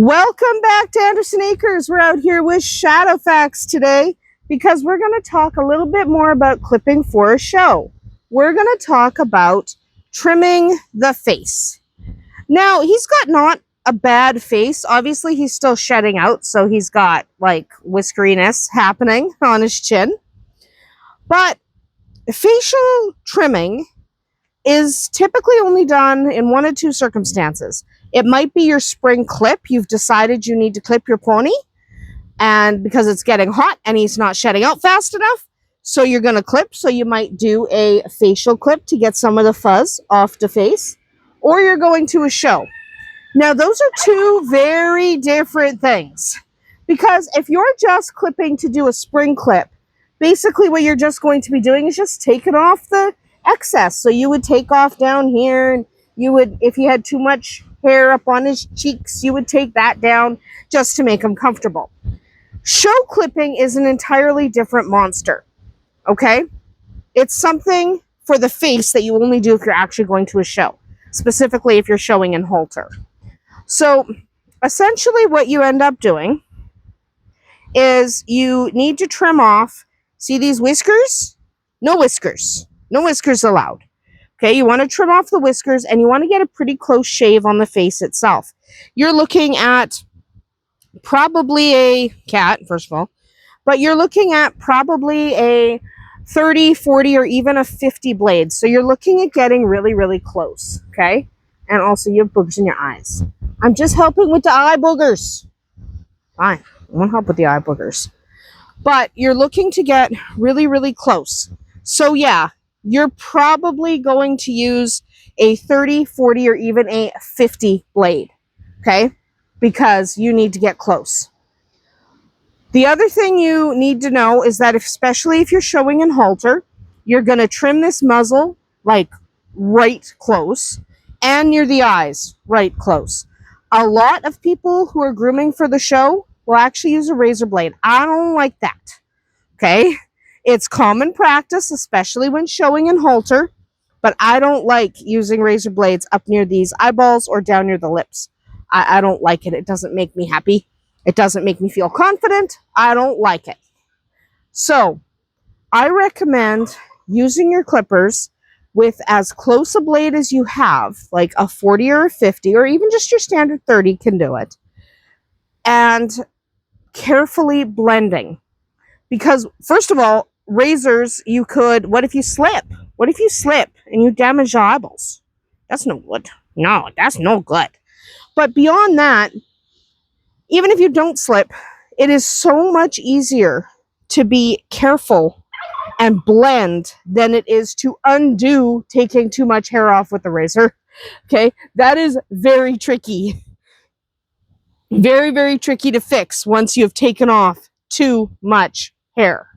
Welcome back to Andersen Acres. We're out here with Shadowfax today because we're going to talk a little bit more about clipping for a show. We're going to talk about trimming the face. Now, he's got not a bad face. Obviously, he's still shedding out, so he's got like whiskeriness happening on his chin. But facial trimming is typically only done in one of two circumstances. It might be your spring clip. You've decided you need to clip your pony, and because it's getting hot and he's not shedding out fast enough, so you're going to clip. So you might do a facial clip to get some of the fuzz off the face, or you're going to a show. Now, those are two very different things, because if you're just clipping to do a spring clip, basically what you're just going to be doing is just taking off the excess. So you would take off down here, and you would, if he had too much hair up on his cheeks, you would take that down just to make him comfortable. Show clipping is an entirely different monster, okay? It's something for the face that you only do if you're actually going to a show, specifically if you're showing in halter. So essentially what you end up doing is you need to trim off, see these whiskers? No whiskers. No whiskers allowed. Okay, you want to trim off the whiskers, and you want to get a pretty close shave on the face itself. You're looking at probably a cat, first of all, but you're looking at probably a 30, 40, or even a 50 blades. So you're looking at getting really, really close, okay? And also you have boogers in your eyes. I'm just helping with the eye boogers. Fine, I won't help with the eye boogers. But you're looking to get really, really close. So yeah, you're probably going to use a 30, 40, or even a 50 blade, okay? Because you need to get close. The other thing you need to know is that especially if you're showing in halter, you're going to trim this muzzle like right close, and near the eyes right close. A lot of people who are grooming for the show will actually use a razor blade. I don't like that, okay? It's common practice, especially when showing in halter, but I don't like using razor blades up near these eyeballs or down near the lips. I don't like it. It doesn't make me happy. It doesn't make me feel confident. I don't like it. So I recommend using your clippers with as close a blade as you have, like a 40 or a 50, or even just your standard 30 can do it, and carefully blending. Because, first of all, razors, you could, what if you slip? What if you slip and you damage your eyeballs? That's no good. No, that's no good. But beyond that, even if you don't slip, it is so much easier to be careful and blend than it is to undo taking too much hair off with the razor. Okay, that is very tricky. Very, very tricky to fix once you've taken off too much hair.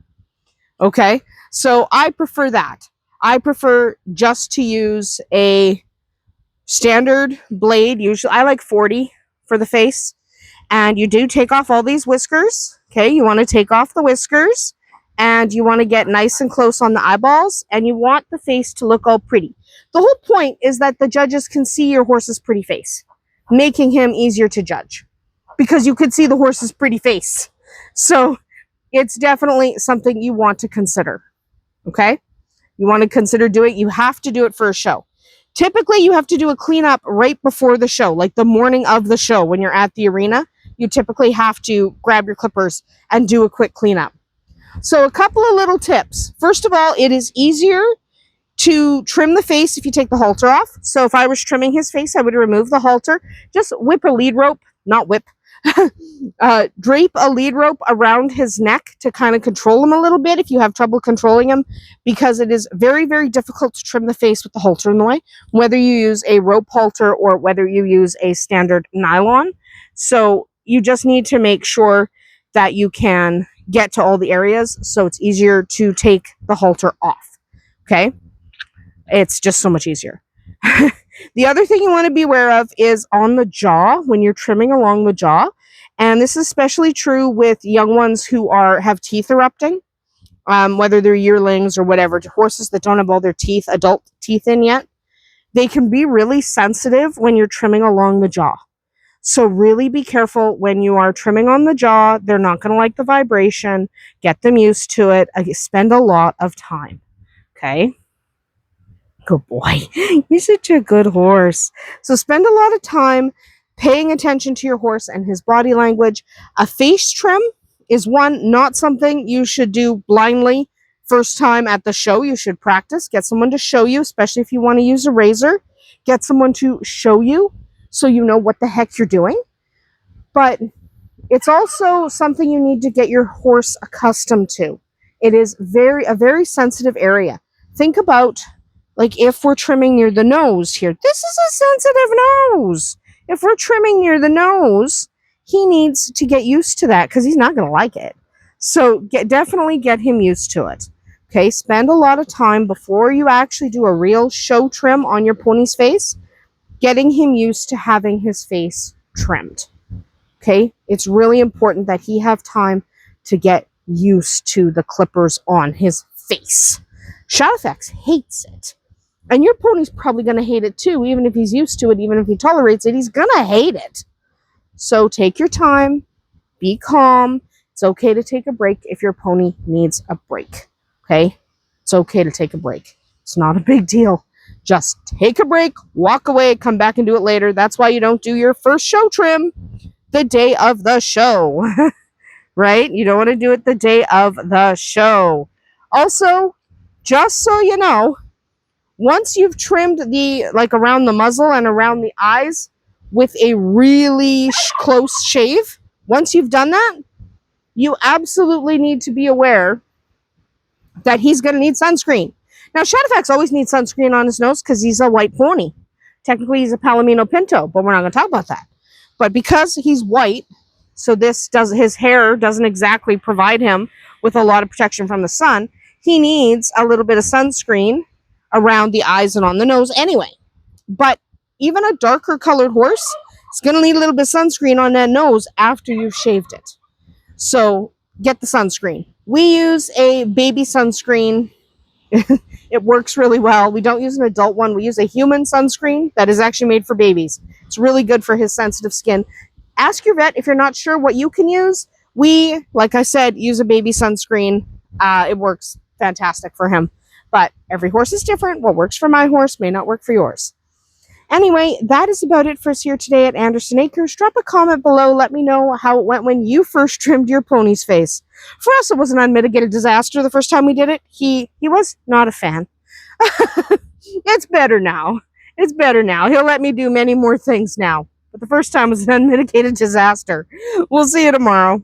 Okay, so I prefer that. I prefer just to use a standard blade. Usually I like 40 for the face. And you do take off all these whiskers. Okay, you want to take off the whiskers, and you want to get nice and close on the eyeballs, and you want the face to look all pretty. The whole point is that the judges can see your horse's pretty face, making him easier to judge, because you could see the horse's pretty face. So it's definitely something you want to consider, okay? You want to consider doing it. You have to do it for a show. Typically, you have to do a cleanup right before the show, like the morning of the show when you're at the arena. You typically have to grab your clippers and do a quick cleanup. So a couple of little tips. First of all, it is easier to trim the face if you take the halter off. So if I was trimming his face, I would remove the halter. Just whip a lead rope, not whip, drape a lead rope around his neck to kind of control him a little bit if you have trouble controlling him, because it is very, very difficult to trim the face with the halter in the way, whether you use a rope halter or whether you use a standard nylon. So you just need to make sure that you can get to all the areas, so it's easier to take the halter off, okay? It's just so much easier. The other thing you want to be aware of is on the jaw, when you're trimming along the jaw, and this is especially true with young ones who have teeth erupting, whether they're yearlings or whatever, to horses that don't have all their teeth, adult teeth in yet. They can be really sensitive when you're trimming along the jaw. So really be careful when you are trimming on the jaw. They're not going to like the vibration. Get them used to it. Spend a lot of time. Okay? Good boy. You're such a good horse. So spend a lot of time paying attention to your horse and his body language. A face trim is not something you should do blindly. First time at the show, you should practice. Get someone to show you, especially if you want to use a razor. Get someone to show you so you know what the heck you're doing. But it's also something you need to get your horse accustomed to. It is a very sensitive area. Think about, like, if we're trimming near the nose here. This is a sensitive nose. If we're trimming near the nose, he needs to get used to that because he's not going to like it. So definitely get him used to it. Okay, spend a lot of time before you actually do a real show trim on your pony's face, getting him used to having his face trimmed. Okay, it's really important that he have time to get used to the clippers on his face. Shadowfax hates it. And your pony's probably going to hate it too, even if he's used to it, even if he tolerates it, he's going to hate it. So take your time, be calm. It's okay to take a break if your pony needs a break. Okay? It's okay to take a break. It's not a big deal. Just take a break, walk away, come back and do it later. That's why you don't do your first show trim the day of the show. Right? You don't want to do it the day of the show. Also, just so you know, once you've trimmed around the muzzle and around the eyes with a really close shave, once you've done that, you absolutely need to be aware that he's going to need sunscreen. Now, Shadowfax always needs sunscreen on his nose because he's a white pony. Technically, he's a Palomino Pinto, but we're not going to talk about that. But because he's white, so his hair doesn't exactly provide him with a lot of protection from the sun, he needs a little bit of sunscreen around the eyes and on the nose anyway. But even a darker colored horse is going to need a little bit of sunscreen on that nose after you've shaved it. So get the sunscreen. We use a baby sunscreen. It works really well. We don't use an adult one. We use a human sunscreen that is actually made for babies. It's really good for his sensitive skin. Ask your vet if you're not sure what you can use. We, like I said, use a baby sunscreen. It works fantastic for him. But every horse is different. What works for my horse may not work for yours. Anyway, that is about it for us here today at Andersen Acres. Drop a comment below. Let me know how it went when you first trimmed your pony's face. For us, it was an unmitigated disaster the first time we did it. He was not a fan. It's better now. It's better now. He'll let me do many more things now. But the first time was an unmitigated disaster. We'll see you tomorrow.